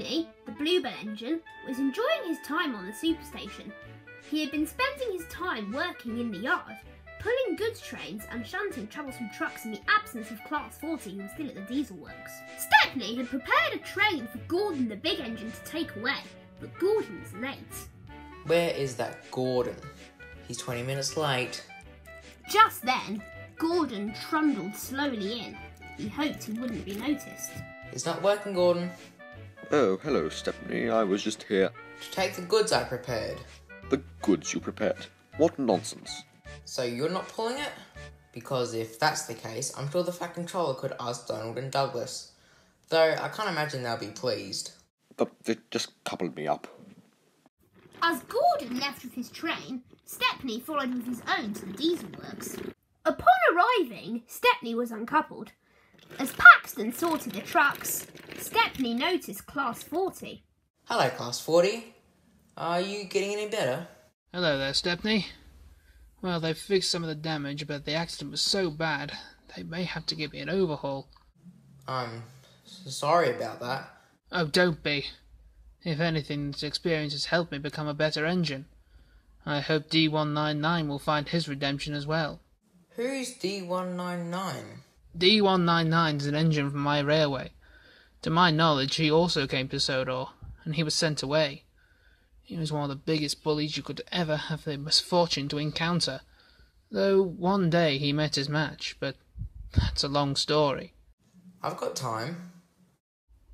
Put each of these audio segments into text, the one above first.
Stepney, the Bluebell engine, was enjoying his time on the superstation. He had been spending his time working in the yard, pulling goods trains and shunting troublesome trucks in the absence of Class 40 who was still at the diesel works. Stepney had prepared a train for Gordon the big engine to take away, but Gordon was late. Where is that Gordon? He's 20 minutes late. Just then, Gordon trundled slowly in. He hoped he wouldn't be noticed. It's not working, Gordon. Oh, hello, Stepney. I was just here. To take the goods I prepared. The goods you prepared? What nonsense. So you're not pulling it? Because if that's the case, I'm sure the Fat Controller could ask Donald and Douglas. Though I can't imagine they'll be pleased. They just coupled me up. As Gordon left with his train, Stepney followed with his own to the diesel works. Upon arriving, Stepney was uncoupled. As Paxton sorted the trucks, Stepney noticed Class 40. Hello, Class 40. Are you getting any better? Hello there, Stepney. Well, they've fixed some of the damage, but the accident was so bad, they may have to give me an overhaul. I'm sorry about that. Oh, don't be. If anything, this experience has helped me become a better engine. I hope D199 will find his redemption as well. Who's D199? D199 is an engine from my railway. To my knowledge, he also came to Sodor, and he was sent away. He was one of the biggest bullies you could ever have the misfortune to encounter, though one day he met his match, but that's a long story. I've got time.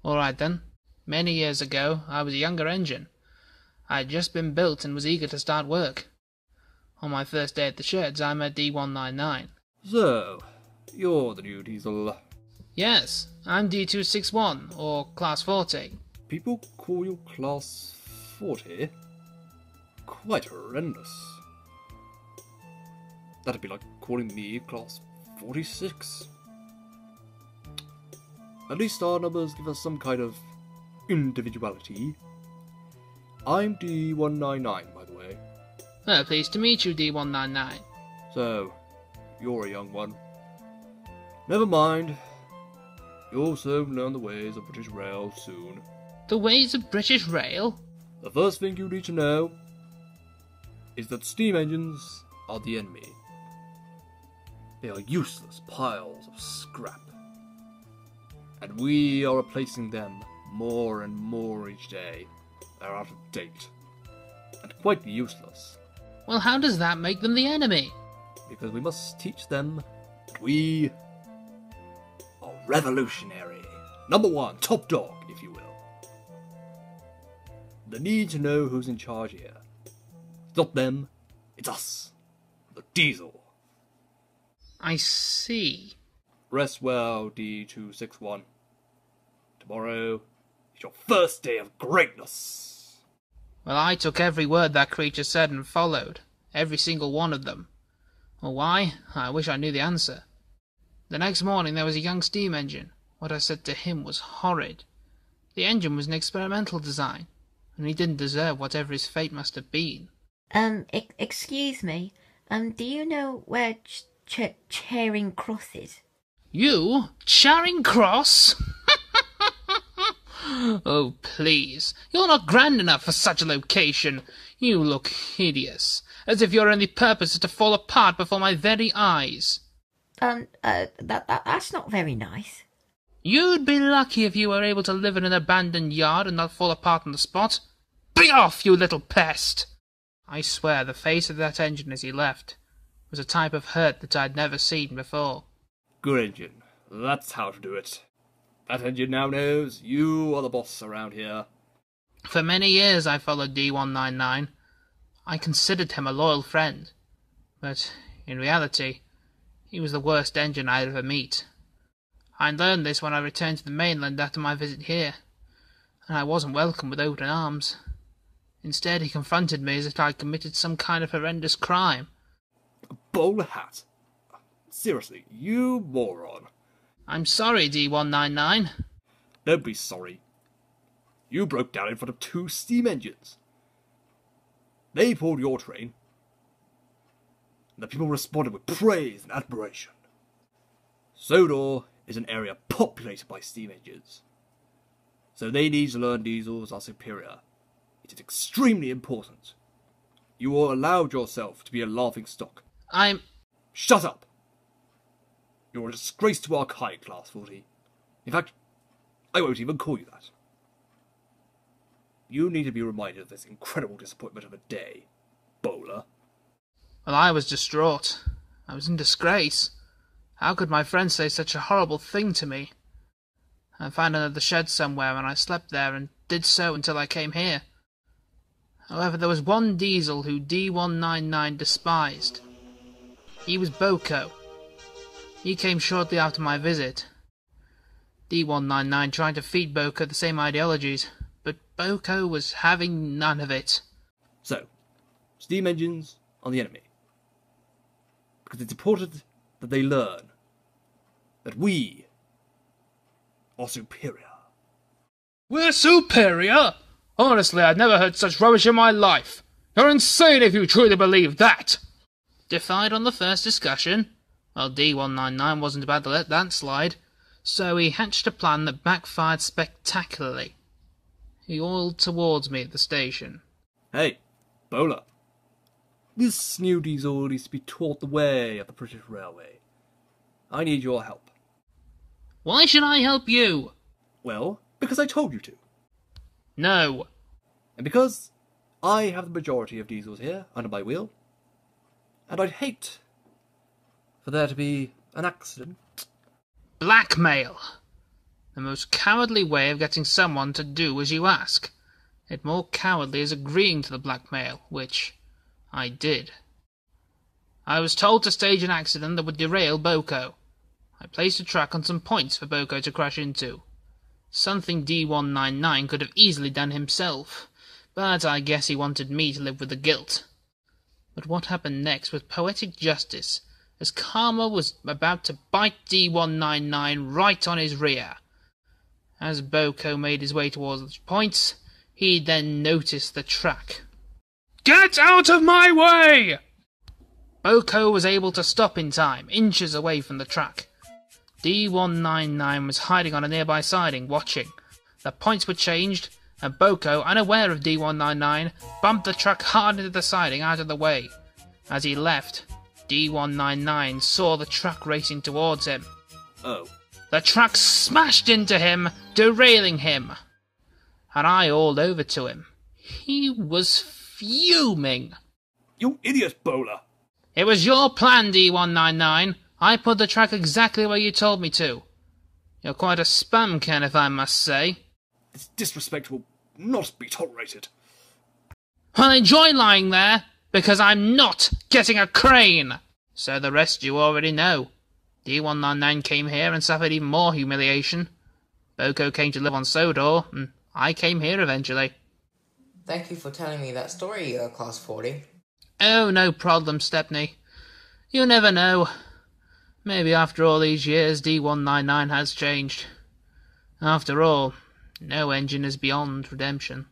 All right then. Many years ago, I was a younger engine. I had just been built and was eager to start work. On my first day at the sheds, I met D199. So, you're the new diesel. Yes, I'm D261, or Class 40. People call you Class 40? Quite horrendous. That'd be like calling me Class 46. At least our numbers give us some kind of individuality. I'm D199, by the way. Oh, pleased to meet you, D199. So, you're a young one. Never mind. You'll soon learn the ways of British Rail soon. The ways of British Rail? The first thing you need to know is that steam engines are the enemy. They are useless piles of scrap. And we are replacing them more and more each day. They're out of date. And quite useless. Well, how does that make them the enemy? Because we must teach them that we are revolutionary. Number one, top dog, if you will. They need to know who's in charge here. It's not them, it's us. The diesel. I see. Rest well, D261. Tomorrow is your first day of greatness. Well, I took every word that creature said and followed. Every single one of them. Well, why? I wish I knew the answer. The next morning there was a young steam engine. What I said to him was horrid. The engine was an experimental design, and he didn't deserve whatever his fate must have been. Excuse me. Do you know where Charing Cross is? You? Charing Cross? Oh, please. You're not grand enough for such a location. You look hideous, as if your only purpose is to fall apart before my very eyes. That's not very nice. You'd be lucky if you were able to live in an abandoned yard and not fall apart on the spot. Be off, you little pest! I swear the face of that engine as he left was a type of hurt that I'd never seen before. Good engine. That's how to do it. That engine now knows you are the boss around here. For many years I followed D199. I considered him a loyal friend. But, in reality, he was the worst engine I'd ever meet. I learned this when I returned to the mainland after my visit here, and I wasn't welcomed with open arms. Instead, he confronted me as if I'd committed some kind of horrendous crime. A bowler hat? Seriously, you moron. I'm sorry, D199. Don't be sorry. You broke down in front of 2 steam engines. They pulled your train, and the people responded with praise and admiration. Sodor is an area populated by steam engines. So they need to learn diesels are superior. It is extremely important. You all allowed yourself to be a laughing stock. I'm... Shut up! You're a disgrace to our kind, Class 40. In fact, I won't even call you that. You need to be reminded of this incredible disappointment of a day, Bowler. Well, I was distraught. I was in disgrace. How could my friend say such a horrible thing to me? I found another shed somewhere, and I slept there, and did so until I came here. However, there was one diesel who D199 despised. He was Boko. He came shortly after my visit. D199 tried to feed Boko the same ideologies, but Boko was having none of it. So, steam engines are the enemy. Because it's important that they learn that we are superior. We're superior? Honestly, I've never heard such rubbish in my life. You're insane if you truly believe that. Defied on the first discussion? Well, D199 wasn't about to let that slide, so he hatched a plan that backfired spectacularly. He oiled towards me at the station. Hey, Bowler. This new diesel needs to be taught the way of the British Railway. I need your help. Why should I help you? Well, because I told you to. No. And because I have the majority of diesels here under my wheel, and I'd hate for there to be an accident. Blackmail. The most cowardly way of getting someone to do as you ask. Yet more cowardly is agreeing to the blackmail, which I did. I was told to stage an accident that would derail Boko. I placed a track on some points for Boko to crash into. Something D199 could have easily done himself, but I guess he wanted me to live with the guilt. But what happened next was poetic justice, as karma was about to bite D199 right on his rear. As Boko made his way towards the points, he then noticed the track. Get out of my way! Boko was able to stop in time, inches away from the track. D199 was hiding on a nearby siding, watching. The points were changed, and Boko, unaware of D199, bumped the truck hard into the siding out of the way. As he left, D199 saw the truck racing towards him. Oh. The truck smashed into him, derailing him. And I hauled over to him. He was fuming. You idiot, Bowler! It was your plan, D199. I put the track exactly where you told me to. You're quite a spam can, if I must say. This disrespect will not be tolerated. Well, enjoy lying there, because I'm not getting a crane. So the rest you already know. D199 came here and suffered even more humiliation. Boko came to live on Sodor, and I came here eventually. Thank you for telling me that story, Class 40. Oh, no problem, Stepney. You never know. Maybe after all these years, D199 has changed. After all, no engine is beyond redemption.